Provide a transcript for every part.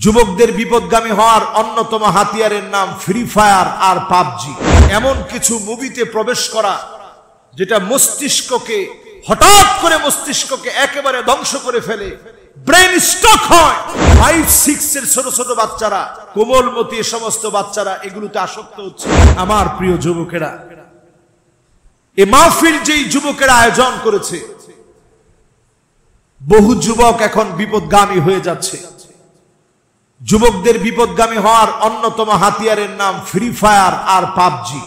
যুবকদের বিপদগামী হওয়ার অন্যতম হাতিয়ারের নাম ফ্রি ফায়ার আর পাবজি। এমন কিছু মুভিতে প্রবেশ করা যেটা মস্তিষ্ককে হঠাৎ করে একেবারে ধ্বংস করে ফেলে, ব্রেন স্ট্রোক হয়। 5-6 এর ছোট ছোট বাচ্চারা, কোমলমতি এ সমস্ত বাচ্চারা এগুলোতে আসক্ত হচ্ছে। আমার প্রিয় যুবকেরা, এই মাহফিল যেই যুবকেরা আয়োজন করেছে, বহু যুবক এখন বিপদগামী হয়ে যাচ্ছে। যুবকদের বিপদগামী হওয়ার অন্যতম হাতিয়ারের নাম ফ্রি ফায়ার আর পাবজি।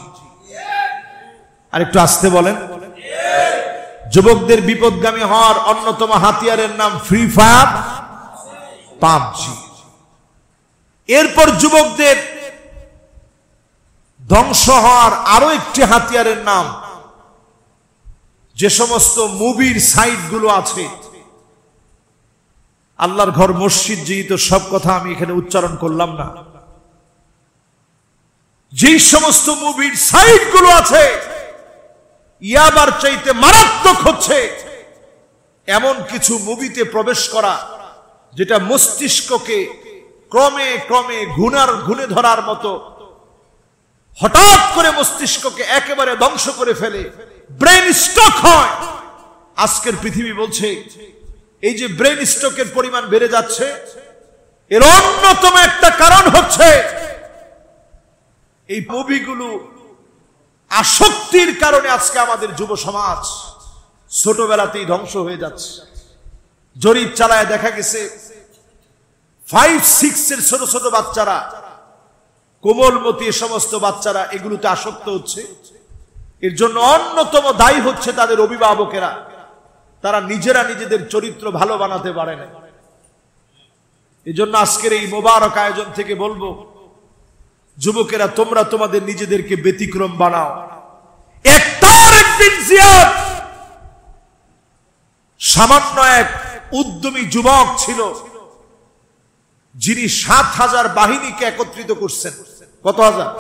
আর একটু আসতে বলেন। যুবকদের বিপদগামী হওয়ার অন্যতম হাতিয়ারের নাম ফ্রি ফায়ার, পাবজি। এরপর যুবকদের ধ্বংস হওয়ার আরো একটি হাতিয়ারের নাম, যে সমস্ত মুভির সাইটগুলো আছে, আল্লাহর ঘর মসজিদ যেহেতু সব কথা আমি এখানে উচ্চারণ করলাম না, যেই সমস্ত মুভির সাইটগুলো আছে ইয়াবার চাইতে মারাত্মক হচ্ছে এমন কিছু মুভিতে প্রবেশ করা যেটা মস্তিষ্ককে ক্রমে ক্রমে ঘুণে ধরার মতো হঠাৎ করে মস্তিষ্ককে একেবারে ধ্বংস করে ফেলে, ব্রেন স্ট্রোক হয়। আজকের পৃথিবী বলছে এই যে ব্রেন স্ট্রোকের পরিমাণ বেড়ে যাচ্ছে, এর অন্যতম একটা কারণ হচ্ছে এই মুভিগুলো আসক্তির কারণে আজকে আমাদের যুব সমাজ ছোটবেলাতেই ধ্বংস হয়ে যাচ্ছে। জরিপ চালায় দেখা গেছে 5-6 এর ছোট ছোট বাচ্চারা, কোমলমতি এ সমস্ত বাচ্চারা এগুলোতে আসক্ত হচ্ছে। এর জন্য অন্যতম দায়ী হচ্ছে তাদের অভিভাবকেরা। তারা নিজেরা নিজেদের চরিত্র ভালো বানাতে পারে না। এই জন্য আজকের এই মোবারক আয়োজন থেকে বলবো, যুবকেরা তোমরা তোমাদের নিজেদেরকে ব্যতিক্রম বানাও। সামান্য এক উদ্যমী যুবক ছিল, যিনি 7,000 বাহিনীকে একত্রিত করছেন। কত হাজার?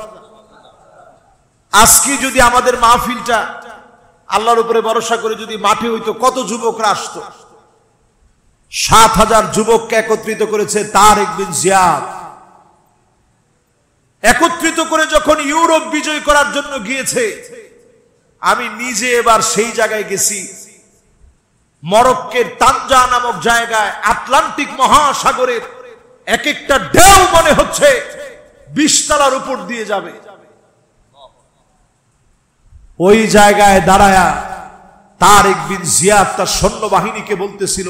আজকে যদি আমাদের মাহফিলটা আল্লাহর উপরে ভরসা করে যদি মাঠে হইতো, কত যুবকরা আসতো? 7,000 যুবককে একত্রিত করেছে তারেক বিন জিয়াদ। একত্রিত করে যখন ইউরোপ বিজয় করার জন্য গিয়েছে, আমি নিজে এবার সেই জায়গায় গেছি। মরক্কোর তানজা নামক জায়গায় আটলান্টিক মহাসাগরের এক একটা ঢেউ মনে হচ্ছে 20 তলার উপর দিয়ে যাবে। ওই জায়গায় দাঁড়ায়া তারেক বিন জিয়াদ তার সৈন্যবাহিনীকে বলতেছিল,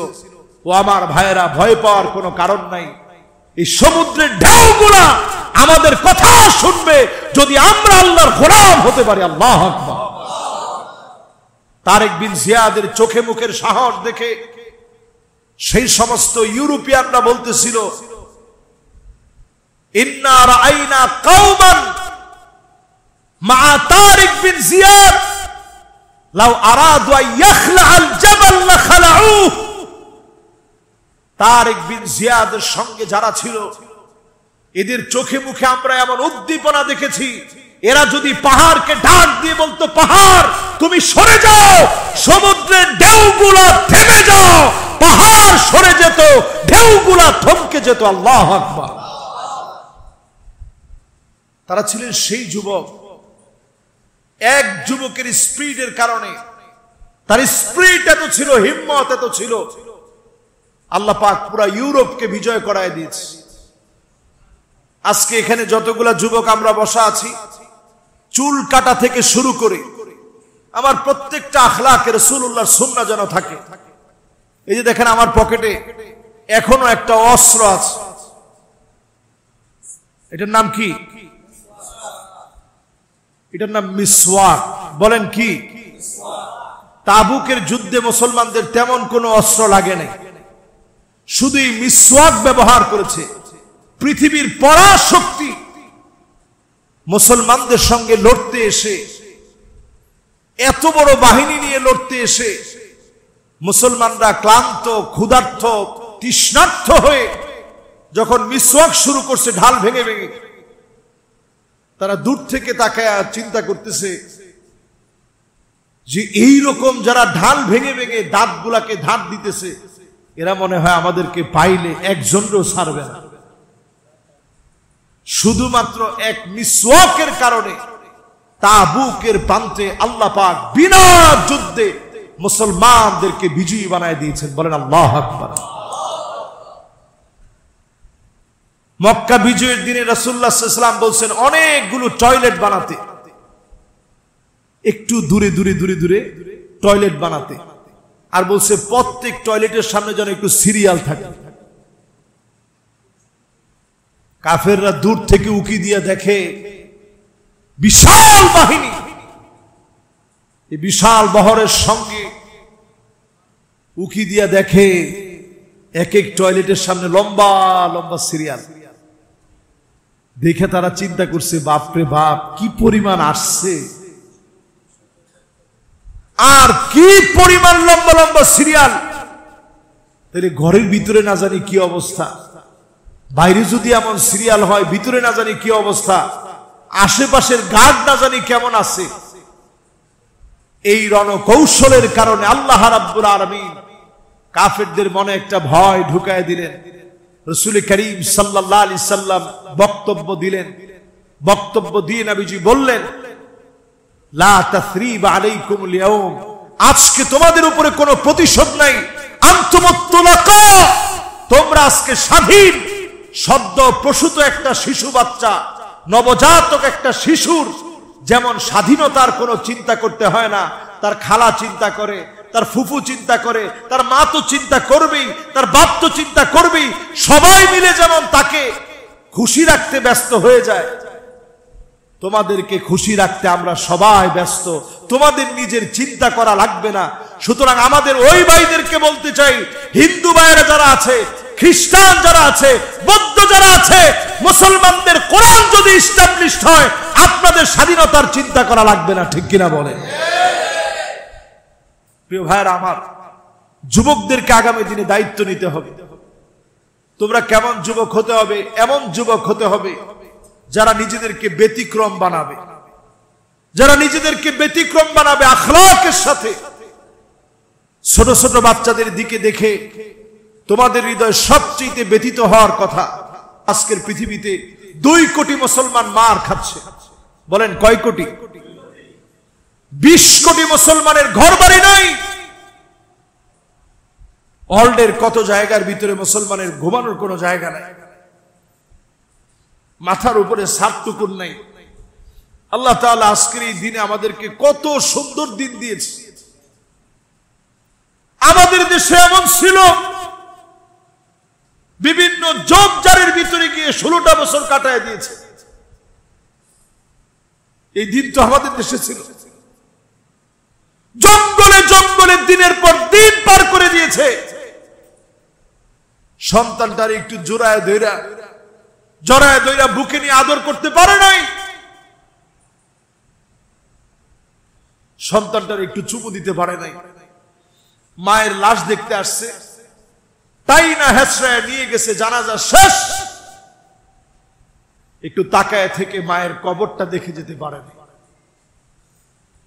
ও আমার ভাইয়েরা, ভয় পাওয়ার কোনো কারণ নাই। এই সমুদ্রের ঢেউগুলা আমাদের কথা শুনবে যদি আমরা আল্লাহর গোলাম হতে পারি। আল্লাহু আকবার। তারেক বিন জিয়াদের চোখে মুখের সাহস দেখে সেই সমস্ত ইউরোপিয়ানরা বলতেছিল, ইন্না রাআইনা কওমান মা তারেক বিন জিয়াদ লাউ আরাদু আন ইয়াখলাআল জাবাল লাখলাউ। তারেক বিন জিয়াদের সঙ্গে যারা ছিল, এদের চোখে মুখে আমরা এমন উদ্দীপনা দেখেছি, এরা যদি পাহাড়কে ডাক দিয়ে বলতো, পাহাড় তুমি সরে যাও, সমুদ্রের ঢেউগুলা থেমে যাও, পাহাড় সরে যেত, ঢেউগুলা থমকে যেত। আল্লাহু আকবার। তারা ছিলেন সেই যুবক। এক যুবকের স্পিরিটের কারণে, তার স্পিরিট এত ছিল, হিম্মত এত ছিল, আল্লাহ পাক পুরা ইউরোপকে বিজয় করায় দিয়েছে। আজকে এখানে যতগুলা যুবক আমরা বসা আছি, চুল কাটা থেকে শুরু করে আমার প্রত্যেকটা আখলাকে রাসূলুল্লাহর সুন্নাহ যেন থাকে। এই যে দেখেন আমার পকেটে এখনো একটা অস্ত্র আছে, এটার নাম কি? এটার নাম মিসওয়াক। বলেন কি? তাবুকের যুদ্ধে মুসলমানদের তেমন কোনো অস্ত্র লাগে নাই, শুধু এই মিসওয়াক ব্যবহার করেছে। পৃথিবীর পরাশক্তি মুসলমানদের সঙ্গে লড়তে এসে, এত বড় বাহিনী নিয়ে লড়তে এসে, মুসলমানরা ক্লান্ত, ক্ষুধার্ত, তৃষ্ণার্ত হয়ে যখন মিসওয়াক শুরু করছে ঢাল ভেঙে ভেঙে, তারা দূর থেকে তাকায় চিন্তা করতেছে যে এই রকম যারা ঢাল ভেঙে ভেঙে দাঁতগুলাকে ধার দিতেছে, এরা মনে হয় আমাদেরকে পাইলে একজনও ছাড়বে না। শুধুমাত্র এক মিসওয়াকের কারণে তাবুকের প্রান্তে আল্লাহ পাক বিনা যুদ্ধে মুসলমানদেরকে বিজয়ী বানায় দিয়েছেন। বলেন আল্লাহু আকবার। মক্কা বিজয়ের দিনে রাসূলুল্লাহ সাল্লাল্লাহু আলাইহি ওয়াসাল্লাম বলছেন অনেকগুলো টয়লেট বানাতে, একটু দূরে দূরে দূরে দূরে টয়লেট বানাতে, আর বলছে প্রত্যেক টয়লেটের সামনে যেন একটু সিরিয়াল থাকে। কাফেররা দূর থেকে উকি দিয়ে দেখে বিশাল বাহিনী, এই বিশাল বহরের সঙ্গে উকি দিয়া দেখে এক এক টয়লেটের সামনে লম্বা লম্বা সিরিয়াল। দেখে তারা চিন্তা করছে বাপরে বাপ কি পরিমাণ আসছে, আর কি পরিমাণ লম্বা লম্বা সিরিয়াল। তাহলে ঘরের ভিতরে না জানি কি অবস্থা, বাইরে যদি এমন সিরিয়াল হয় ভিতরে না জানি কি অবস্থা, আশেপাশের গার্ড না জানি কেমন আছে। এই রণকৌশলের কারণে আল্লাহ রাব্বুল আলামিন কাফেরদের মনে একটা ভয় ঢুকায় দিলেন। রাসূল করিম সাল্লাল্লাহু আলাইহি সাল্লাম বক্তব্য দিলেন। বক্তব্য দিয়ে নবীজি বললেন, লা তাসরিবা আলাইকুমুল ইয়াউম, আজকে তোমাদের উপরে কোনো প্রতিশোধ নাই। আনতুমুত তুলাকা, তোমরা আজকে স্বাধীন। সদ্য প্রসূত একটা শিশু বাচ্চা, নবজাতক একটা শিশুর যেমন স্বাধীনতার কোনো চিন্তা করতে হয় না, তার খালা চিন্তা করে, তার ফুফু চিন্তা করে, তার মা তো চিন্তা করবেই, তার বাপ তো চিন্তা করবেই, সবাই মিলে যেমন তাকে খুশি রাখতে ব্যস্ত হয়ে যায়, তোমাদেরকে খুশি রাখতে আমরা সবাই ব্যস্ত, তোমাদের নিজের চিন্তা করা লাগবে না। সুতরাং আমাদের ওই ভাইদেরকে বলতে চাই, হিন্দু ভাইয়েরা যারা আছে, খ্রিস্টান যারা আছে, বৌদ্ধ যারা আছে, মুসলমানদের কোরআন যদি এস্টাবলিশড হয় আপনাদের স্বাধীনতার চিন্তা করা লাগবে না। ঠিক কিনা বলেন? প্রিয় ভাইয়েরা আমার, যুবকদেরকে আগামী দিনে দায়িত্ব নিতে হবে। তোমরা কেমন যুবক হতে হবে? এমন যুবক হতে হবে যারা নিজেদেরকে ব্যতিক্রম বানাবে, যারা নিজেদেরকে ব্যতিক্রম বানাবে আখলাকের সাথে। ছোট ছোট বাচ্চাদের দিকে দেখে তোমাদের হৃদয় সবচেয়ে ব্যথিত হওয়ার কথা। আজকের পৃথিবীতে 2 কোটি মুসলমান মার খাচ্ছে। বলেন কয় কোটি? 20 কোটি মুসলমানের ঘর বাড়ি নাই। ওয়ার্ল্ডের কত জায়গার ভিতরে মুসলমানের ঘুমানোর কোনো জায়গা নাই, মাথার উপরে ছাদটুকুন নাই। আল্লাহ তাআলা আজকের এই দিনে আমাদেরকে কত সুন্দর দিন দিয়েছে। আমাদের দেশে এমন ছিল, বিভিন্ন জবজারের ভিতরে গিয়ে 16টা বছর কাটায় দিয়েছে। এই দিন তো আমাদের দেশে ছিল। জঙ্গলে জঙ্গলে দিনের পর দিন পার করে দিয়েছে। সন্তানটার একটু জড়ায় ধইরা বুকে নিয়ে আদর করতে পারে নাই। সন্তানটার একটু চুমু দিতে পারে নাই। মায়ের লাশ দেখতে আসছে, তাই না হেসরায় নিয়ে গেছে, জানাজা শেষ, একটু তাকায় থেকে মায়ের কবরটা দেখে যেতে পারে না।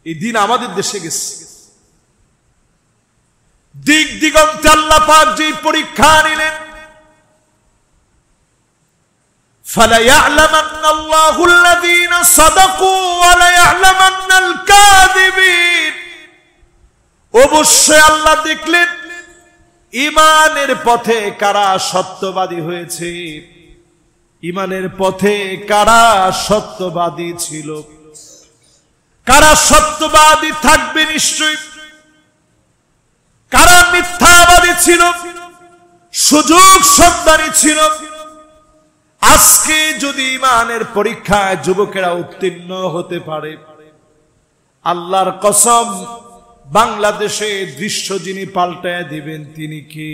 এই দিন আমাদের দেশে গেছে। দিক দিগন্তে আল্লাহ পাক যে পরীক্ষা নিলেন, فَلَيَعْلَمَنَّ اللَّهُ الَّذِينَ صَدَقُوا وَلَيَعْلَمَنَّ الْكَاذِبِينَ। অবশ্যই আল্লাহ দেখলেন ঈমানের পথে কারা সত্যবাদী হয়েছে, ঈমানের পথে কারা সত্যবাদী ছিল, কারা সত্যবাদী থাকবে নিশ্চয়ই, কারা মিথ্যাবাদী ছিল, সুযোগ সন্ধানী ছিল। আজকে যদি ঈমানের পরীক্ষায় যুবকেরা উত্তীর্ণ হতে পারে, আল্লাহর কসম বাংলাদেশে দৃশ্য যিনি পাল্টায় দিবেন তিনি কে?